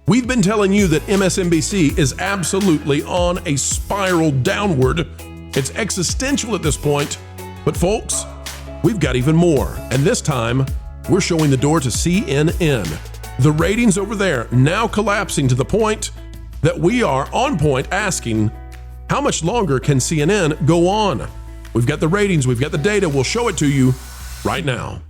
We've been telling you that MSNBC is absolutely on a spiral downward. It's existential at this point. But folks, we've got even more. And this time, we're showing the door to CNN. The ratings over there now collapsing to the point that we are on point asking, how much longer can CNN go on? We've got the ratings, we've got the data, we'll show it to you right now.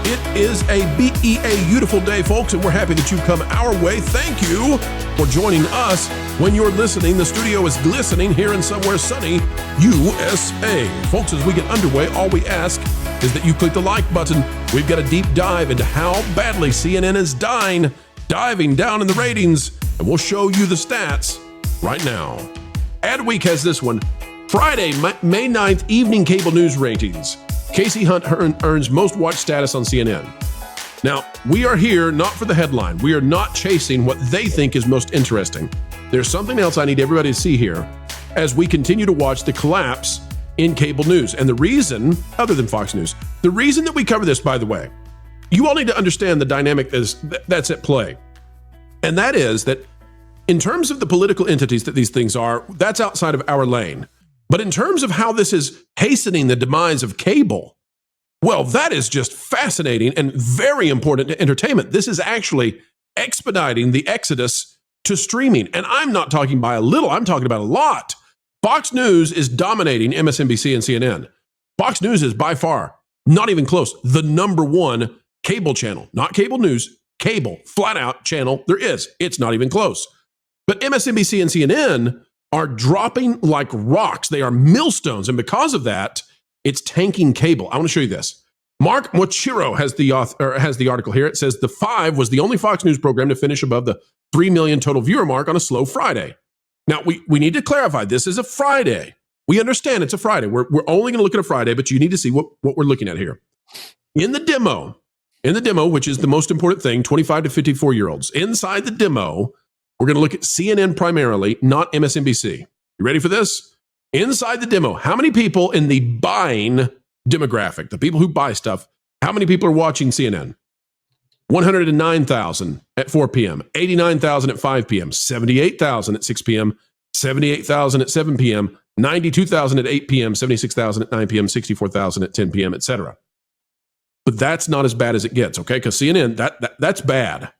It is a BEA beautiful day, folks, and we're happy that you've come our way. Thank you for joining us. When you're listening, the studio is glistening here in somewhere sunny, USA. Folks, as we get underway, all we ask is that you click the like button. We've got a deep dive into how badly CNN is diving down in the ratings, and we'll show you the stats right now. Adweek has this one. Friday, May 9th, evening cable news ratings. Casey Hunt earns most watched status on CNN. Now, we are here not for the headline. We are not chasing what they think is most interesting. There's something else I need everybody to see here as we continue to watch the collapse in cable news. And the reason, other than Fox News, the reason that we cover this, by the way, you all need to understand the dynamic that's at play. And that is that in terms of the political entities that these things are, that's outside of our lane. But in terms of how this is hastening the demise of cable, well, that is just fascinating and very important to entertainment. This is actually expediting the exodus to streaming. And I'm not talking by a little, I'm talking about a lot. Fox News is dominating MSNBC and CNN. Fox News is by far, not even close, the number one cable channel. Not cable news, cable, flat out channel there is. It's not even close. But MSNBC and CNN are dropping like rocks. They are millstones. And because of that, it's tanking cable. I want to show you this. Mark Mochiro has the article here. It says The Five was the only Fox News program to finish above the 3 million total viewer mark on a slow Friday. Now, we need to clarify, this is a Friday. We understand it's a Friday. We're only going to look at a Friday, but you need to see what we're looking at here. In the demo, which is the most important thing, 25 to 54-year-olds, inside the demo, we're going to look at CNN primarily, not MSNBC. You ready for this? Inside the demo, how many people in the buying demographic, the people who buy stuff, how many people are watching CNN? 109,000 at 4 p.m., 89,000 at 5 p.m., 78,000 at 6 p.m., 78,000 at 7 p.m., 92,000 at 8 p.m., 76,000 at 9 p.m., 64,000 at 10 p.m., etc. But that's not as bad as it gets, okay? Because CNN, that's bad.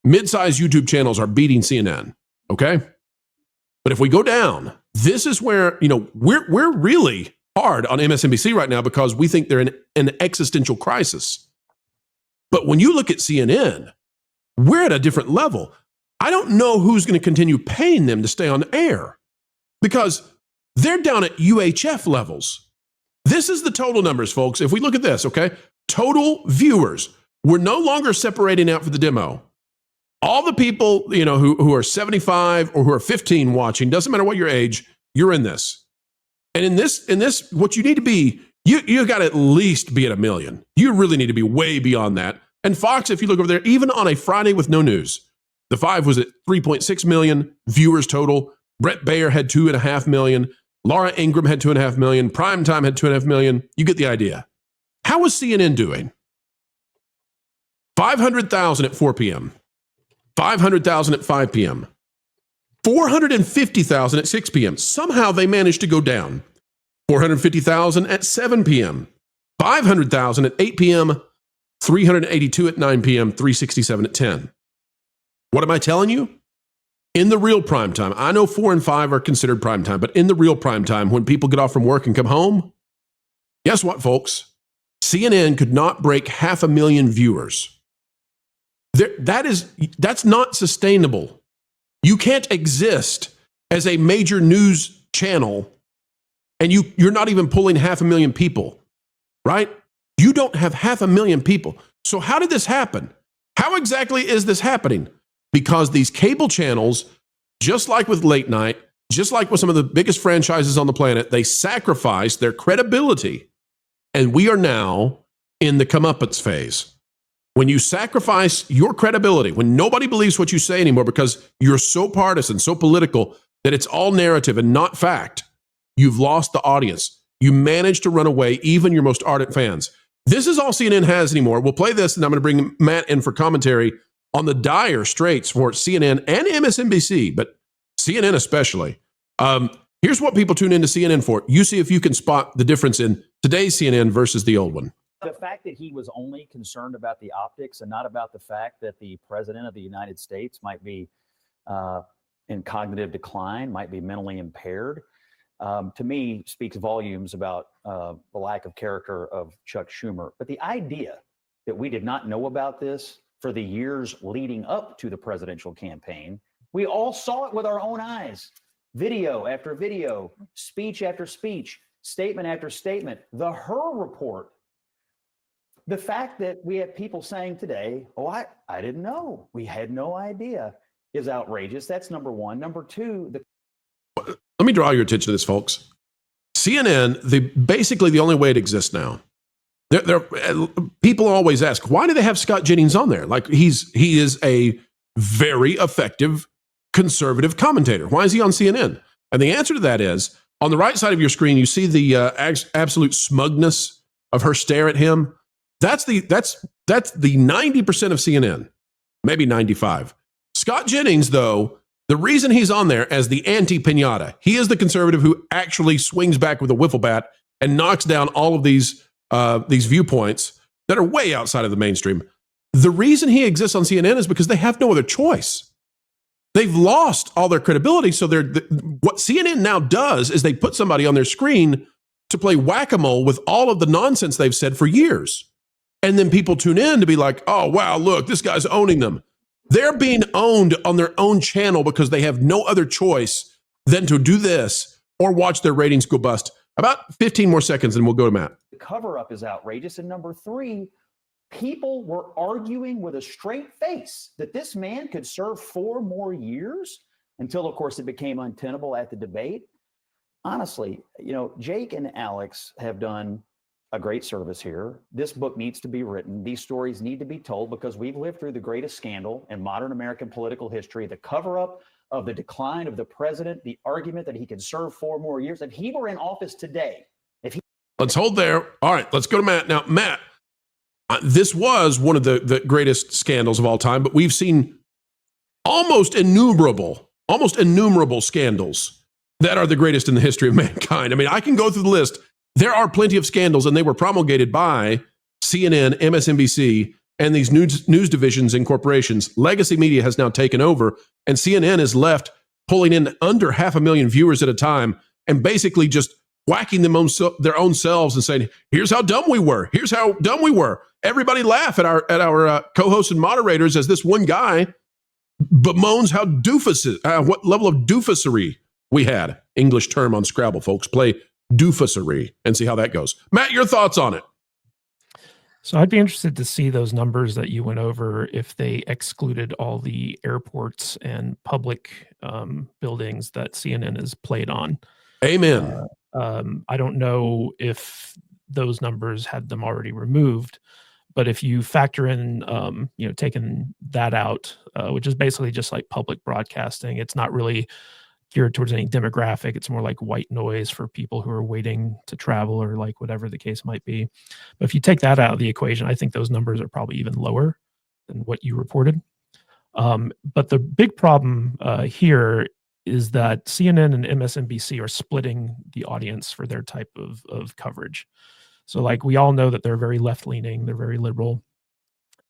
Mid-sized YouTube channels are beating CNN, okay? But if we go down, this is where, we're really hard on MSNBC right now because we think they're in an existential crisis. But when you look at CNN, we're at a different level. I don't know who's going to continue paying them to stay on air because they're down at UHF levels. This is the total numbers, folks. If we look at this, okay, total viewers, we're no longer separating out for the demo. All the people, who are 75 or who are 15 watching, doesn't matter what your age, you're in this. And in this, what you need to be, you got to at least be at 1 million. You really need to be way beyond that. And Fox, if you look over there, even on a Friday with no news, The Five was at 3.6 million viewers total. Brett Baer had 2.5 million. Laura Ingraham had 2.5 million. Primetime had 2.5 million. You get the idea. How was CNN doing? 500,000 at 4 p.m. 500,000 at 5 p.m. 450,000 at 6 p.m. Somehow they managed to go down. 450,000 at 7 p.m. 500,000 at 8 p.m. 382 at 9 p.m. 367 at 10. What am I telling you? In the real prime time, I know 4 and 5 are considered prime time, but in the real prime time, when people get off from work and come home, guess what, folks? CNN could not break 500,000 viewers. That's not sustainable. You can't exist as a major news channel and you're not even pulling 500,000 people, right? You don't have 500,000 people. So how did this happen? How exactly is this happening? Because these cable channels, just like with late night, just like with some of the biggest franchises on the planet, they sacrifice their credibility. And we are now in the comeuppance phase. When you sacrifice your credibility, when nobody believes what you say anymore because you're so partisan, so political, that it's all narrative and not fact, you've lost the audience. You managed to run away even your most ardent fans. This is all CNN has anymore. We'll play this, and I'm going to bring Matt in for commentary on the dire straits for CNN and MSNBC, but CNN especially. Here's what people tune into CNN for. You see if you can spot the difference in today's CNN versus the old one. The fact that he was only concerned about the optics and not about the fact that the president of the United States might be in cognitive decline, might be mentally impaired, to me speaks volumes about the lack of character of Chuck Schumer. But the idea that we did not know about this for the years leading up to the presidential campaign, we all saw it with our own eyes. Video after video, speech after speech, statement after statement, the Her report. The fact that we have people saying today, oh, I didn't know, we had no idea, is outrageous. That's number one. Number two, let me draw your attention to this, folks. CNN, basically the only way it exists now. People always ask, why do they have Scott Jennings on there? Like he is a very effective conservative commentator. Why is he on CNN? And the answer to that is, on the right side of your screen, you see the absolute smugness of her stare at him. That's the 90% of CNN, maybe 95. Scott Jennings, though, the reason he's on there as the anti-pinata, he is the conservative who actually swings back with a wiffle bat and knocks down all of these viewpoints that are way outside of the mainstream. The reason he exists on CNN is because they have no other choice. They've lost all their credibility. So what CNN now does is they put somebody on their screen to play whack-a-mole with all of the nonsense they've said for years. And then people tune in to be like, oh, wow, look, this guy's owning them. They're being owned on their own channel because they have no other choice than to do this or watch their ratings go bust. About 15 more seconds and we'll go to Matt. the cover-up is outrageous. And number three, people were arguing with a straight face that this man could serve 4 more years until, of course, it became untenable at the debate. Honestly, Jake and Alex have done a great service here. This book needs to be written. These stories need to be told because we've lived through the greatest scandal in modern American political history, the cover-up of the decline of the president, the argument that he could serve 4 more years. If he were in office today, Let's hold there. All right, let's go to Matt. Now, Matt, this was one of the greatest scandals of all time, but we've seen almost innumerable scandals that are the greatest in the history of mankind. I mean, I can go through the list. There are plenty of scandals, and they were promulgated by CNN, MSNBC, and these news divisions and corporations. Legacy media has now taken over, and CNN is left pulling in under 500,000 viewers at a time and basically just whacking their own selves and saying, here's how dumb we were. Here's how dumb we were. Everybody laugh at our co-hosts and moderators as this one guy bemoans how what level of doofusery we had. English term on Scrabble, folks. Play doofusery and see how that goes. Matt, your thoughts on it? So I'd be interested to see those numbers that you went over if they excluded all the airports and public buildings that CNN is played on. Amen. I don't know if those numbers had them already removed, but if you factor in, taking that out, which is basically just like public broadcasting, it's not really geared towards any demographic. It's more like white noise for people who are waiting to travel or like whatever the case might be. But if you take that out of the equation, I think those numbers are probably even lower than what you reported. But the big problem here is that CNN and MSNBC are splitting the audience for their type of coverage. So like we all know that they're very left-leaning, they're very liberal.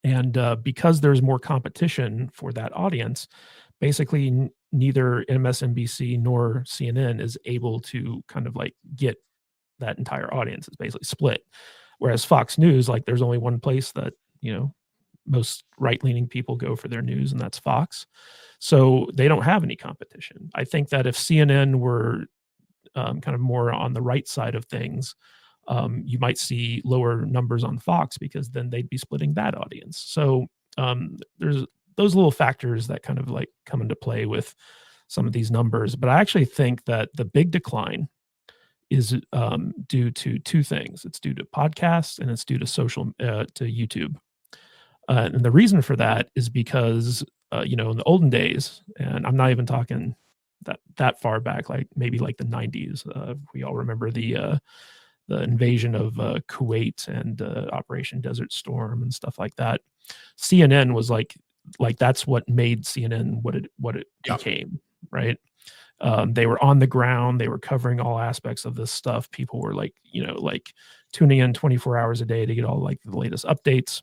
And because there's more competition for that audience, basically neither MSNBC nor CNN is able to kind of like get that entire audience. It's basically split. Whereas Fox News, like there's only one place that, most right-leaning people go for their news, and that's Fox. So they don't have any competition. I think that if CNN were kind of more on the right side of things, you might see lower numbers on Fox because then they'd be splitting that audience. So there's those little factors that kind of like come into play with some of these numbers. But I actually think that the big decline is due to 2 things. It's due to podcasts and it's due to to YouTube. And the reason for that is because, in the olden days, and I'm not even talking that far back, like maybe like the 90s, we all remember the the invasion of Kuwait and Operation Desert Storm and stuff like that. CNN was like that's what made CNN what it became, right? They were on the ground. They were covering all aspects of this stuff. People were like, tuning in 24 hours a day to get all like the latest updates.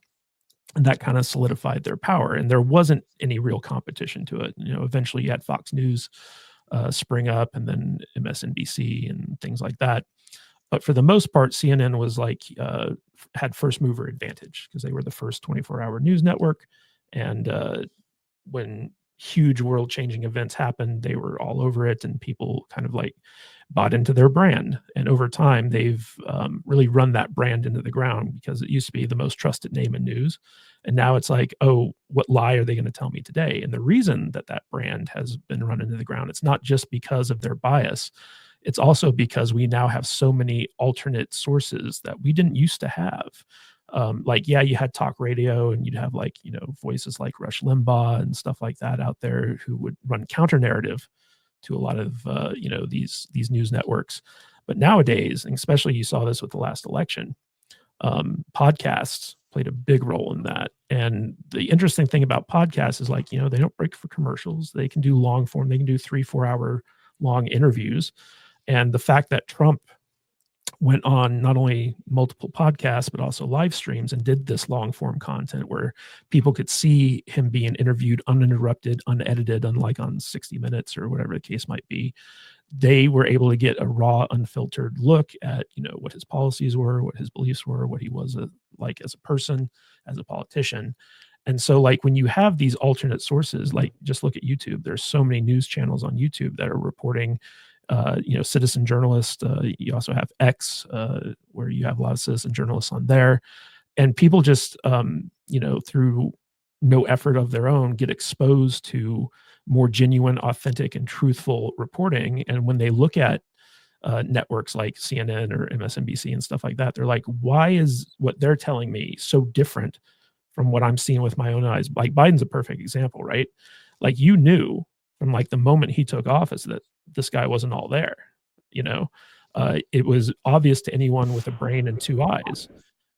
And that kind of solidified their power. And there wasn't any real competition to it. Eventually you had Fox News spring up, and then MSNBC and things like that. But for the most part, CNN was like had first mover advantage because they were the first 24-hour news network. And when huge world-changing events happened, they were all over it, and people kind of like bought into their brand. And over time, they've really run that brand into the ground, because it used to be the most trusted name in news. And now it's like, oh, what lie are they going to tell me today? And the reason that brand has been run into the ground, it's not just because of their bias. It's also because we now have so many alternate sources that we didn't used to have. You had talk radio, and you'd have voices like Rush Limbaugh and stuff like that out there who would run counter narrative to a lot of these news networks. But nowadays, and especially you saw this with the last election, podcasts played a big role in that. And the interesting thing about podcasts is they don't break for commercials. They can do long form. They can do 3-4 hour long interviews. And the fact that Trump went on not only multiple podcasts, but also live streams and did this long form content where people could see him being interviewed uninterrupted, unedited, unlike on 60 Minutes or whatever the case might be, they were able to get a raw, unfiltered look at, what his policies were, what his beliefs were, what he was like as a person, as a politician. And so when you have these alternate sources, just look at YouTube, there's so many news channels on YouTube that are reporting citizen journalists. You also have X, where you have a lot of citizen journalists on there, and people just, through no effort of their own, get exposed to more genuine, authentic, and truthful reporting. And when they look at networks like CNN or MSNBC and stuff like that, they're like, why is what they're telling me so different from what I'm seeing with my own eyes? Like Biden's a perfect example, right? You knew from the moment he took office that this guy wasn't all there. It was obvious to anyone with a brain and two eyes.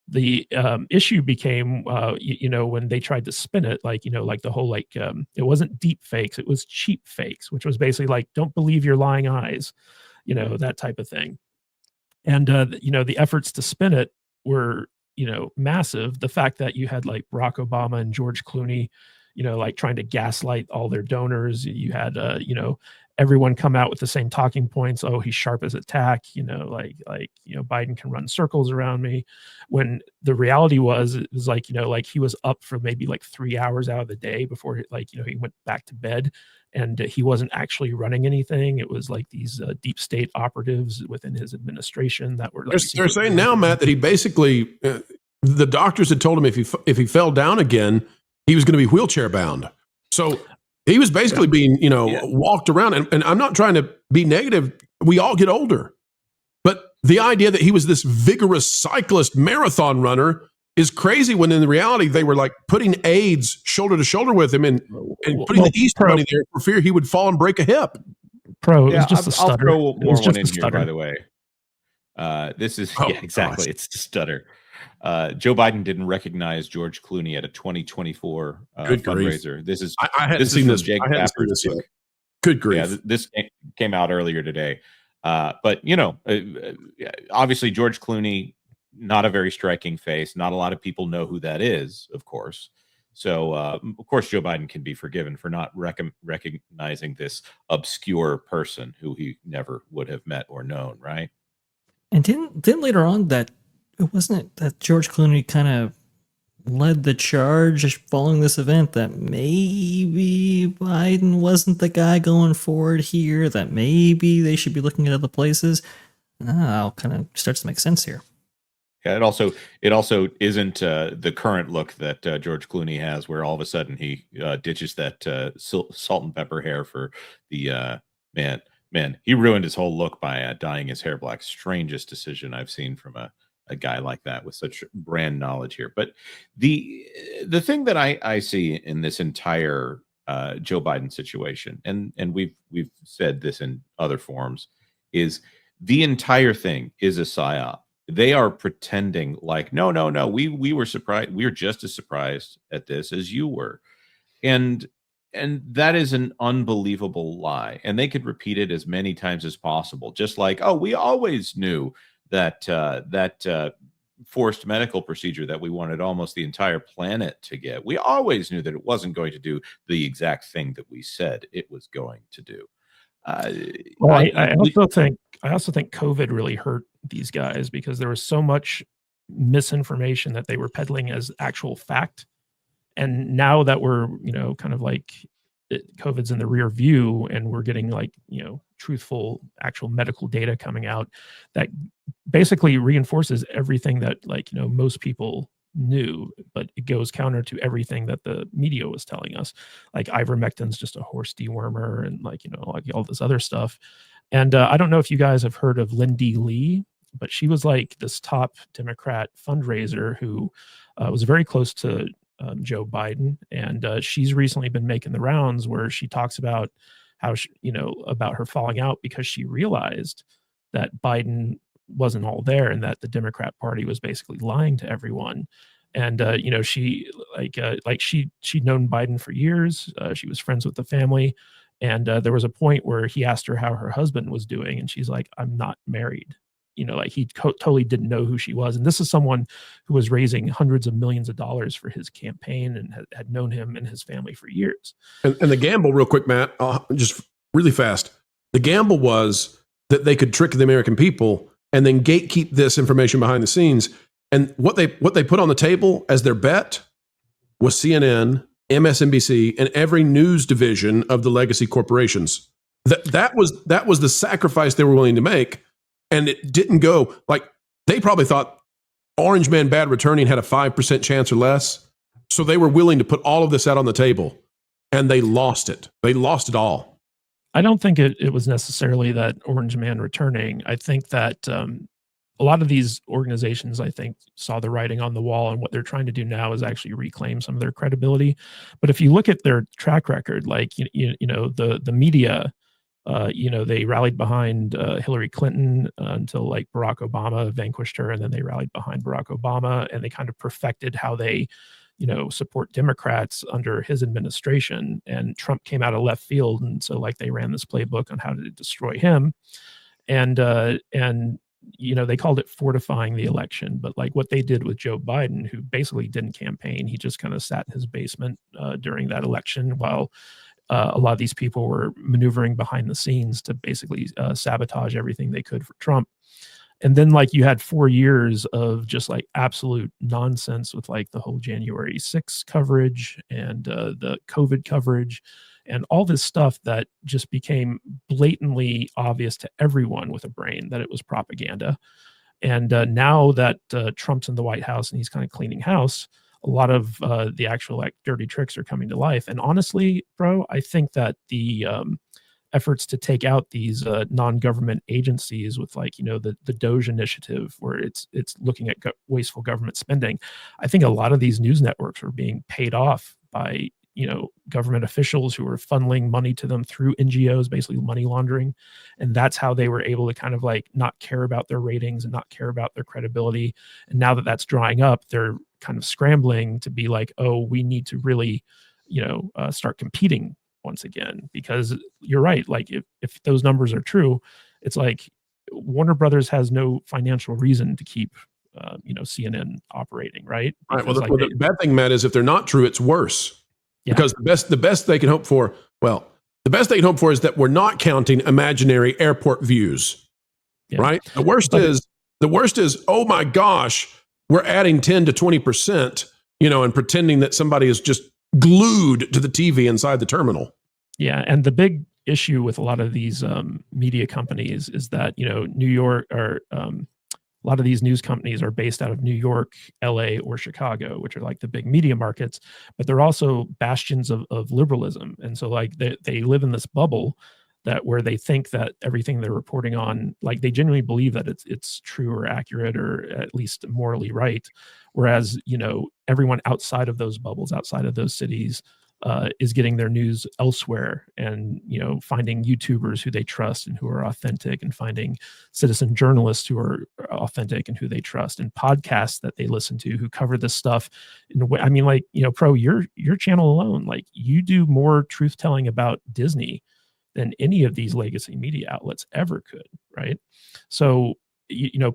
The issue became, when they tried to spin it, the whole, it wasn't deep fakes, it was cheap fakes, which was basically don't believe your lying eyes, that type of thing. And, the efforts to spin it were, massive. The fact that you had Barack Obama and George Clooney, trying to gaslight all their donors. You had, everyone come out with the same talking points. Oh, he's sharp as a tack, Biden can run circles around me. When the reality was, it was he was up for maybe 3 hours out of the day before he went back to bed, and he wasn't actually running anything. It was these deep state operatives within his administration that were they're saying now, Matt, that he basically, the doctors had told him if he fell down again, he was going to be wheelchair bound. So he was basically being, walked around. And I'm not trying to be negative. We all get older. But the idea that he was this vigorous cyclist marathon runner is crazy, when in the reality they were putting aides shoulder to shoulder with him and putting the Easter Bunny there for fear he would fall and break a hip. It was just a stutter. I'll throw more one in here, by the way. This is exactly. Gosh. It's the stutter. Joe Biden didn't recognize George Clooney at a 2024 fundraiser. This is I hadn't seen this. Jake I hadn't seen this yet. Good grief! Yeah, this came out earlier today. But obviously George Clooney, not a very striking face. Not a lot of people know who that is, of course. So of course Joe Biden can be forgiven for not recognizing this obscure person who he never would have met or known, right? And didn't later on that. It wasn't that George Clooney kind of led the charge following this event that maybe Biden wasn't the guy going forward here, that maybe they should be looking at other places. Now kind of starts to make sense here. Yeah, it also isn't the current look that George Clooney has, where all of a sudden he ditches that salt and pepper hair for the man. He ruined his whole look by dyeing his hair black. Strangest decision I've seen from a guy like that with such brand knowledge here. But the thing that I see in this entire Joe Biden situation, and we've said this in other forums, is the entire thing is a psyop. they are pretending like, no, we were surprised. We were just as surprised at this as you were. And that is an unbelievable lie. And they could repeat it as many times as possible, just like, oh, we always knew that forced medical procedure that we wanted almost the entire planet to get. We always knew that it wasn't going to do the exact thing that we said it was going to do. Well, I also think COVID really hurt these guys because there was so much misinformation that they were peddling as actual fact. And now that we're, kind of like COVID's in the rear view and we're getting like, truthful actual medical data coming out that basically reinforces everything that most people knew, but it goes counter to everything that the media was telling us. Like ivermectin's just a horse dewormer and like all this other stuff. And I don't know if you guys have heard of Lindy Lee, but she was like this top Democrat fundraiser who was very close to Joe Biden. And she's recently been making the rounds where she talks about how, about her falling out because she realized that Biden wasn't all there and that the Democrat Party was basically lying to everyone. And, she'd known Biden for years. She was friends with the family. And there was a point where he asked her how her husband was doing. And she's like, I'm not married. He totally didn't know who she was. And this is someone who was raising hundreds of millions of dollars for his campaign and had known him and his family for years. And the gamble, real quick, Matt, just really fast. The gamble was that they could trick the American people and then gatekeep this information behind the scenes. And what they put on the table as their bet was CNN, MSNBC, and every news division of the legacy corporations. That was the sacrifice they were willing to make. And it didn't go like they probably thought Orange Man Bad Returning had a 5% chance or less. So they were willing to put all of this out on the table and they lost it. They lost it all. I don't think it was necessarily that Orange Man Returning. I think that a lot of these organizations, I think, saw the writing on the wall, and what they're trying to do now is actually reclaim some of their credibility. But if you look at their track record, like, the media, they rallied behind Hillary Clinton until like Barack Obama vanquished her, and then they rallied behind Barack Obama, and they kind of perfected how they, support Democrats under his administration. And Trump came out of left field, and so like they ran this playbook on how to destroy him, and they called it fortifying the election. But like what they did with Joe Biden, who basically didn't campaign, he just kind of sat in his basement during that election while a lot of these people were maneuvering behind the scenes to basically sabotage everything they could for Trump. And then like you had 4 years of just like absolute nonsense with like the whole January 6th coverage and the COVID coverage and all this stuff that just became blatantly obvious to everyone with a brain that it was propaganda. And now that Trump's in the White House and he's kind of cleaning house, a lot of the actual like dirty tricks are coming to life. And honestly, bro, I think that the efforts to take out these non-government agencies with like, the Doge initiative, where it's looking at wasteful government spending. I think a lot of these news networks are being paid off by, government officials who are funneling money to them through NGOs, basically money laundering. And that's how they were able to kind of like not care about their ratings and not care about their credibility. And now that that's drying up, they're kind of scrambling to be like, oh, we need to really, start competing once again, because you're right. Like if those numbers are true, it's like Warner Brothers has no financial reason to keep, CNN operating, right? Right. Well, Because, the bad thing, Matt, is if they're not true, it's worse. Yeah. Because the best they can hope for, is that we're not counting imaginary airport views. Yeah. Right. The worst is, oh my gosh, we're adding 10 to 20%, and pretending that somebody is just glued to the TV inside the terminal. Yeah. And the big issue with a lot of these media companies is that, New York or a lot of these news companies are based out of New York, LA, or Chicago, which are like the big media markets, but they're also bastions of liberalism. And so like they live in this bubble that where they think that everything they're reporting on, like they genuinely believe that it's true or accurate or at least morally right. Whereas, everyone outside of those bubbles, outside of those cities, is getting their news elsewhere, and finding YouTubers who they trust and who are authentic, and finding citizen journalists who are authentic and who they trust, and podcasts that they listen to who cover this stuff in a way. I mean, like, Pro, your channel alone, like, you do more truth telling about Disney than any of these legacy media outlets ever could, right? So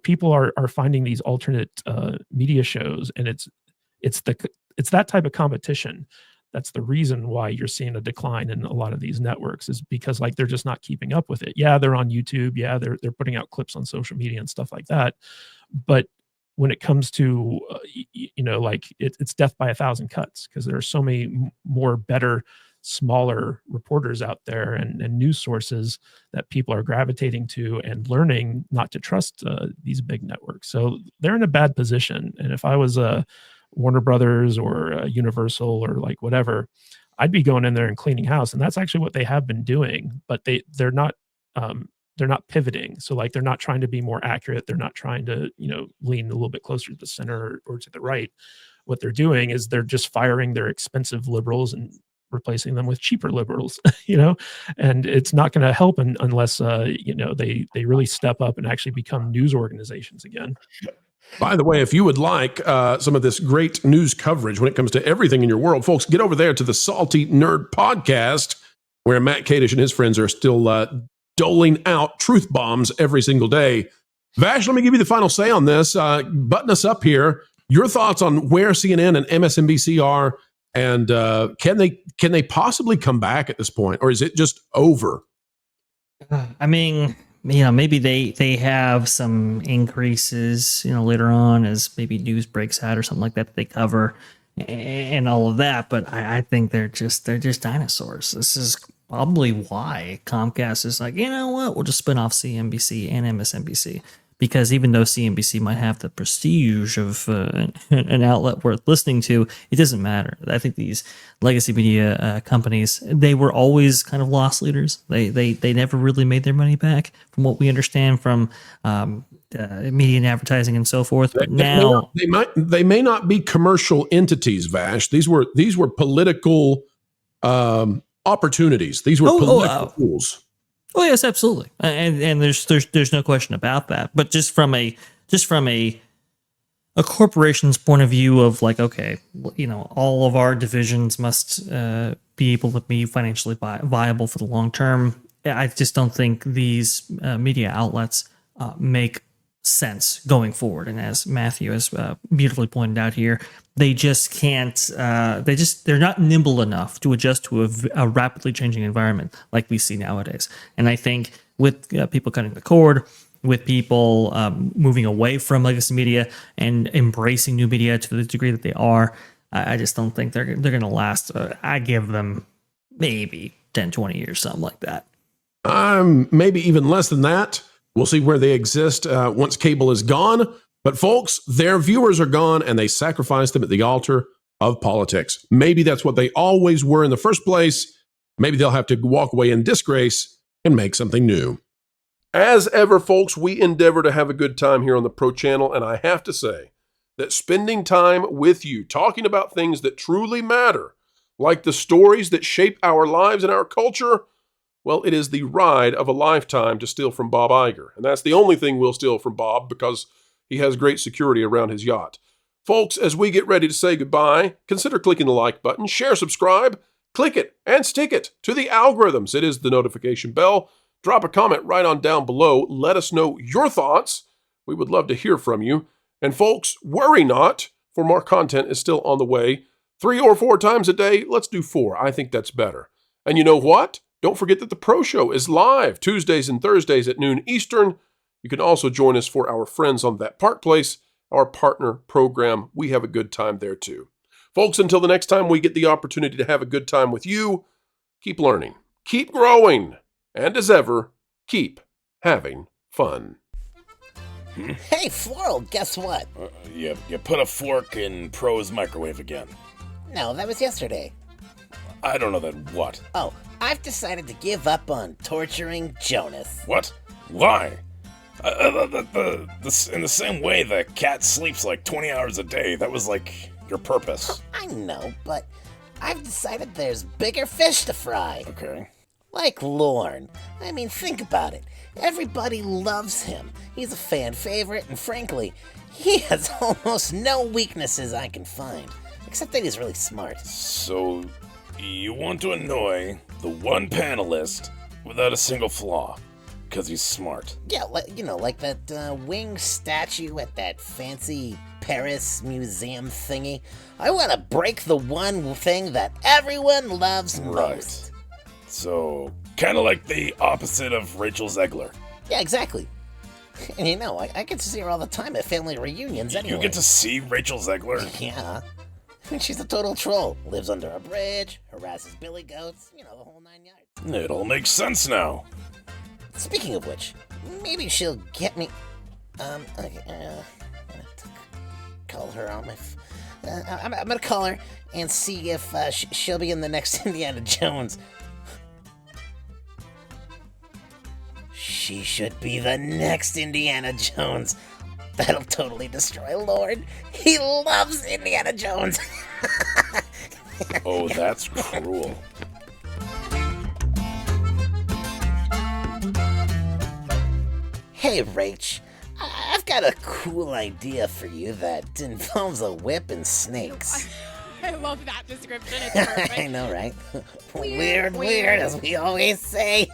people are finding these alternate media shows, and it's that type of competition. That's the reason why you're seeing a decline in a lot of these networks, is because, like, they're just not keeping up with it. Yeah, they're on YouTube. Yeah, they're putting out clips on social media and stuff like that. But when it comes to, like, it's death by 1,000 cuts, because there are so many more better, smaller reporters out there and news sources that people are gravitating to and learning not to trust these big networks. So they're in a bad position. And if I was a Warner Brothers or Universal or like whatever, I'd be going in there and cleaning house. And that's actually what they have been doing, but they're not pivoting. So, like, they're not trying to be more accurate. They're not trying to, lean a little bit closer to the center or to the right. What they're doing is they're just firing their expensive liberals and replacing them with cheaper liberals, and it's not going to help unless, they really step up and actually become news organizations again. By the way, if you would like some of this great news coverage when it comes to everything in your world, folks, get over there to the Salty Nerd Podcast, where Matt Kadish and his friends are still doling out truth bombs every single day. Vash, let me give you the final say on this. Button us up here. Your thoughts on where CNN and MSNBC are, and can they possibly come back at this point, or is it just over? I mean, maybe they have some increases, later on as maybe news breaks out or something like that they cover and all of that. But I think they're just dinosaurs. This is probably why Comcast is like, we'll just spin off CNBC and MSNBC. Because even though CNBC might have the prestige of an outlet worth listening to, it doesn't matter. I think these legacy media companies, they were always kind of loss leaders. They never really made their money back, from what we understand from media and advertising and so forth. But now they may not be commercial entities, Vash. These were political opportunities. These were political tools. Oh yes, absolutely, and there's no question about that. But just from a corporation's point of view of, like, okay, all of our divisions must be able to be financially viable for the long term. I just don't think these media outlets make sense going forward. And as Matthew has beautifully pointed out here, they just can't. They're not nimble enough to adjust to a rapidly changing environment like we see nowadays. And I think with people cutting the cord, with people moving away from legacy media and embracing new media to the degree that they are, I just don't think they're going to last. I give them maybe 10, 20 years, something like that. Maybe even less than that. We'll see where they exist once cable is gone. But folks, their viewers are gone, and they sacrificed them at the altar of politics. Maybe that's what they always were in the first place. Maybe they'll have to walk away in disgrace and make something new. As ever, folks, we endeavor to have a good time here on the Pro Channel, and I have to say that spending time with you, talking about things that truly matter, like the stories that shape our lives and our culture, well, it is the ride of a lifetime, to steal from Bob Iger. And that's the only thing we'll steal from Bob, because he has great security around his yacht. Folks, as we get ready to say goodbye, consider clicking the like button, share, subscribe, click it, and stick it to the algorithms. It is the notification bell. Drop a comment right on down below. Let us know your thoughts. We would love to hear from you. And folks, worry not, for more content is still on the way. 3 or 4 times a day. Let's do 4. I think that's better. And you know what? Don't forget that the Pro Show is live Tuesdays and Thursdays at noon Eastern. You can also join us for our friends on That Park Place, our partner program. We have a good time there too. Folks, until the next time we get the opportunity to have a good time with you, keep learning, keep growing, and as ever, keep having fun. Hey, Floral, guess what? You put a fork in Pro's microwave again. No, that was yesterday. I don't know that what. Oh, I've decided to give up on torturing Jonas. What? Why? In the same way the cat sleeps like 20 hours a day, that was like your purpose. I know, but I've decided there's bigger fish to fry. Okay. Like Lorne. I mean, think about it. Everybody loves him. He's a fan favorite, and frankly, he has almost no weaknesses I can find. Except that he's really smart. So, you want to annoy the one panelist without a single flaw, because he's smart. Yeah, like that winged statue at that fancy Paris museum thingy. I want to break the one thing that everyone loves most. So, kind of like the opposite of Rachel Zegler. Yeah, exactly. And I get to see her all the time at family reunions anyway. You get to see Rachel Zegler? Yeah. I mean, she's a total troll. Lives under a bridge, harasses billy goats, the whole 9 yards. It all makes sense now. Speaking of which, maybe she'll get me... I'm gonna call her on my... I'm gonna call her and see if she'll be in the next Indiana Jones. She should be the next Indiana Jones. That'll totally destroy Lord. He loves Indiana Jones. Oh, that's cruel. Hey, Rach. I've got a cool idea for you that involves a whip and snakes. I love that description. It's perfect. I know, right? Weird, as we always say.